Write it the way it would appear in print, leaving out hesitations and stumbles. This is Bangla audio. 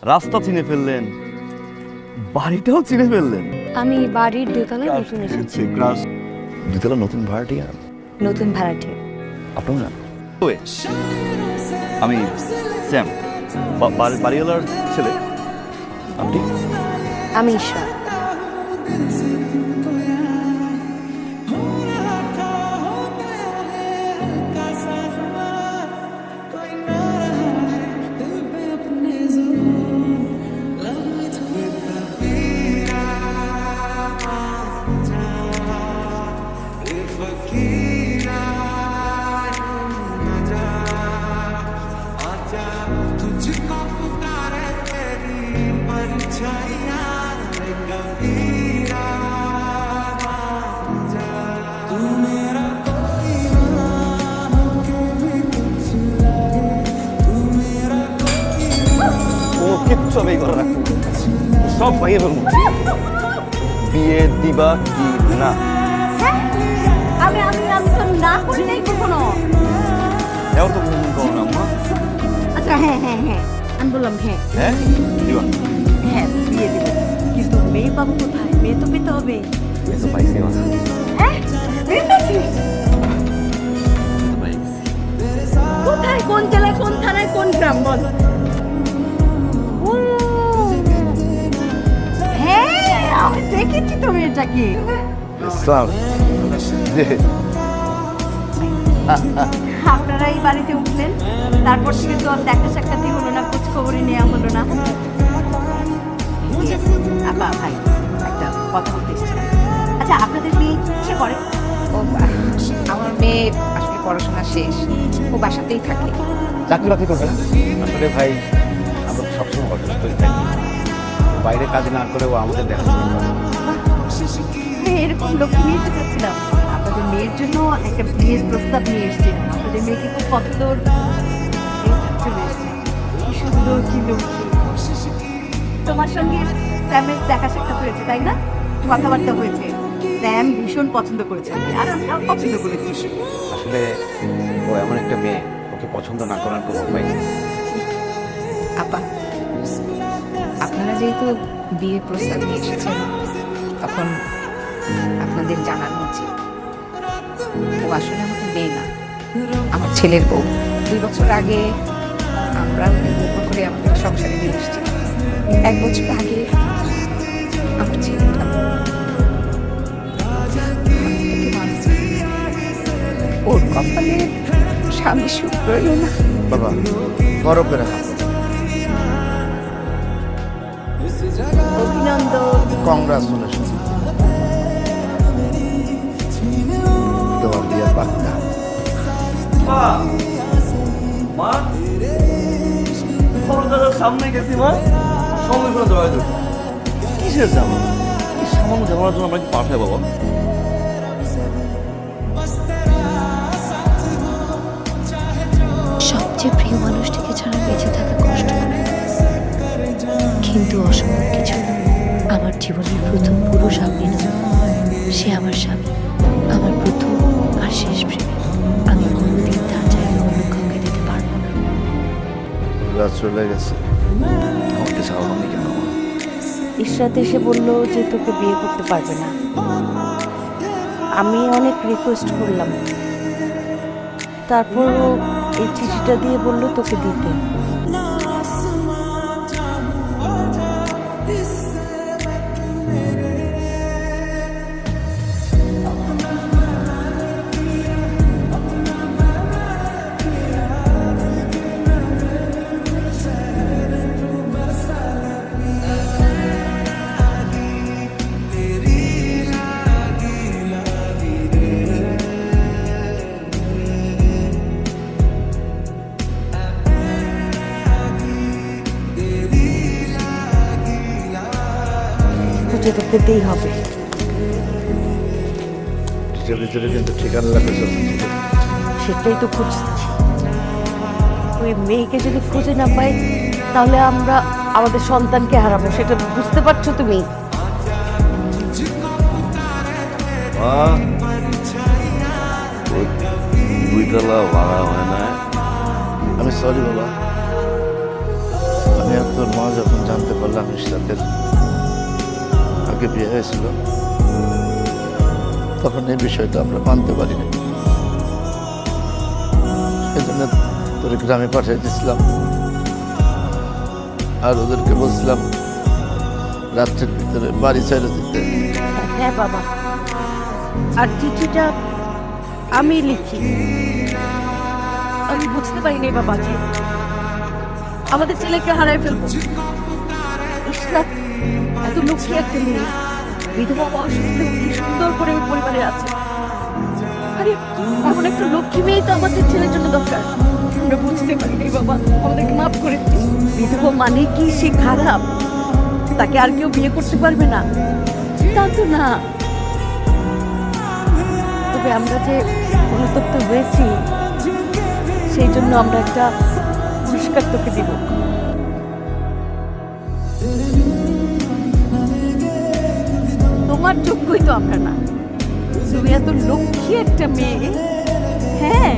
রাস্তা চিনে ফেললেন, বাড়িটাও চিনে ফেললেন। আমি বাড়ির দোতলায় নতুন এসেছি। ক্লাস দুতলা নতুন ভাড়াটিয়া। নতুন ভাড়াটে। আপনারা? আমি স্যাম, বাড়িওয়ালার ছেলে। আপনি? আমি ঈশা। কিচ্ছু আমি করে রাখবো, সব ভাইয়ে ফেলবো। বিয়ে দিবা কি না? আমি আমি আমি তো না করি নাই কখনো। এও তো করো না আম্মা। আচ্ছা হ্যাঁ হ্যাঁ হ্যাঁ, আমি বললাম হ্যাঁ হ্যাঁ দিবা? হ্যাঁ বিয়ে দেব, কিন্তু মেয়ে পাবো কোথায়? মেয়ে তো পেতে হবে। এই তো পাইছি মা। হ্যাঁ মেয়ে পেয়েছিস? কোথায়, কোন জেলায়, কোন থানায়, কোন গ্রাম বল? ও, হ্যাঁ আমি দেখেছি তো মেয়েটাকে। ইসলাম যে আপনারা এই বাড়িতে উঠলেন, তারপর থেকে তো আর দেখা সাক্ষাৎই হলো না, খোঁজ খবরই নেওয়া হলো না। আপা ভাই একটা কথা বলতে এসেছিলাম। আচ্ছা আপনাদের মেয়ে কিসে করে? ও আমার মেয়ে আসলে পড়াশোনা শেষ, ও বাসাতেই থাকে। চাকরি বাকরি করবে না? আসলে ভাই আমরা তো সবসময় অসুস্থই থাকি, বাইরে কাজ না করেও আমাদের দেখাশোনা করে। এরকম লক্ষ্য নিয়ে যেতে চাচ্ছিলাম। আপনাদের মেয়ের জন্য একটা বিয়ের প্রস্তাব নিয়ে এসেছিলাম। আপনাদের মেয়েকে খুব পছন্দ, চলে এসেছে। কি সুন্দর, কি লক্ষ্মী। তোমার সঙ্গে স্যামের দেখা সাক্ষাৎ হয়েছে তাই না? কথাবার্তা হয়েছে, স্যাম ভীষণ পছন্দ করেছে আর আমরাও পছন্দ করেছি। আসলে ও এমন একটা মেয়ে, ওকে পছন্দ না করার কোনো উপায় নেই। আপা আপনারা যেহেতু বিয়ের প্রস্তাব নিয়ে এসেছেন, তখন আপনাদের জানানো উচিত ও আসলে আমাকে মেয়ে না, আমার ছেলের বউ। 2 বছর আগে আমরা বিয়ে করে আমাদের সংসারে নিয়ে এসেছি। 1 বছর আগে আমার ছেলেটা ওর কপালে স্বামী সুখ রইল না। বাবা বড় করে অভিনন্দন। কংগ্রাচুলেশন, তোমার বিয়ে পাক্কা। মা খবরদার সামনে গেছি মা, সঙ্গে করে দেওয়া যাবে। কিসের জামা? এই সামান্য জামার জন্য আমাকে পাঠায় বাবা। সবচেয়ে প্রিয় মানুষটিকে ছাড়া বেঁচে থাকা কষ্ট, কিন্তু অসম্ভব কিছু না। আমার জীবনের প্রথম পুরুষ আপনি না, সে আমার স্বামী, আমার প্রথম আর শেষ প্রেম। আমি কোনোদিন তার জায়গায় অন্য কাউকে দিতে পারবো না। রাত চলে গেছে, আমাকে সাবধানে কেন? ইশরাত এসে বললো যে তোকে বিয়ে করতে পারবে না। আমি অনেক রিকোয়েস্ট করলাম, তারপরও এই চিঠিটা দিয়ে বললো তোকে দিতে। খুঁজে তো পেতেই হবে। কিন্তু ঠিকানা লেখা চলছে। সেটাই তো খুঁজছি। ওই মেয়েকে যদি খুঁজে না পাই তাহলে আমরা আমাদের সন্তানকে হারাবো, সেটা বুঝতে পারছো তুমি? দুইতলা ভাড়া হয় না। আমি সরি বাবা, আমি আর তোর মা যখন জানতে পারলাম ইশরাতের আগে বিয়ে হয়েছিল, তখন এই বিষয়টা আমরা মানতে পারিনি। সেজন্য তোর গ্রামে পাঠিয়ে দিয়েছিলাম, আর ওদেরকে বলছিলাম রাত্রের ভিতরে বাড়ি ছেড়ে দিতে। হ্যাঁ বাবা, আর চিঠিটা আমি লিখি। আমি বুঝতে পারিনি বাবা যে আমাদের ছেলেকে হারাই ফেলবো। ইশরাত এত লক্ষ্মী একটা মেয়ে, বিধবা অসুস্থ, কি সুন্দর করে ওই পরিবারে আছে। আরে এমন একটা লক্ষ্মী মেয়ে তো আমাদের ছেলের জন্য দরকার। আমরা বুঝতে পারিনি বাবা, আমাদেরকে মাফ করে দিস। বিধবা মানে কি সে খারাপ? তাকে আর কেউ বিয়ে করতে পারবে না? তা তো না। তবে আমরা যে অনুতপ্ত হয়েছি, সেই জন্য আমরা একটা পুরস্কার তোকে দিব। তোমার যোগ্যই তো আমরা না। তুমি এত লক্ষ্মী একটা মেয়ে। হ্যাঁ,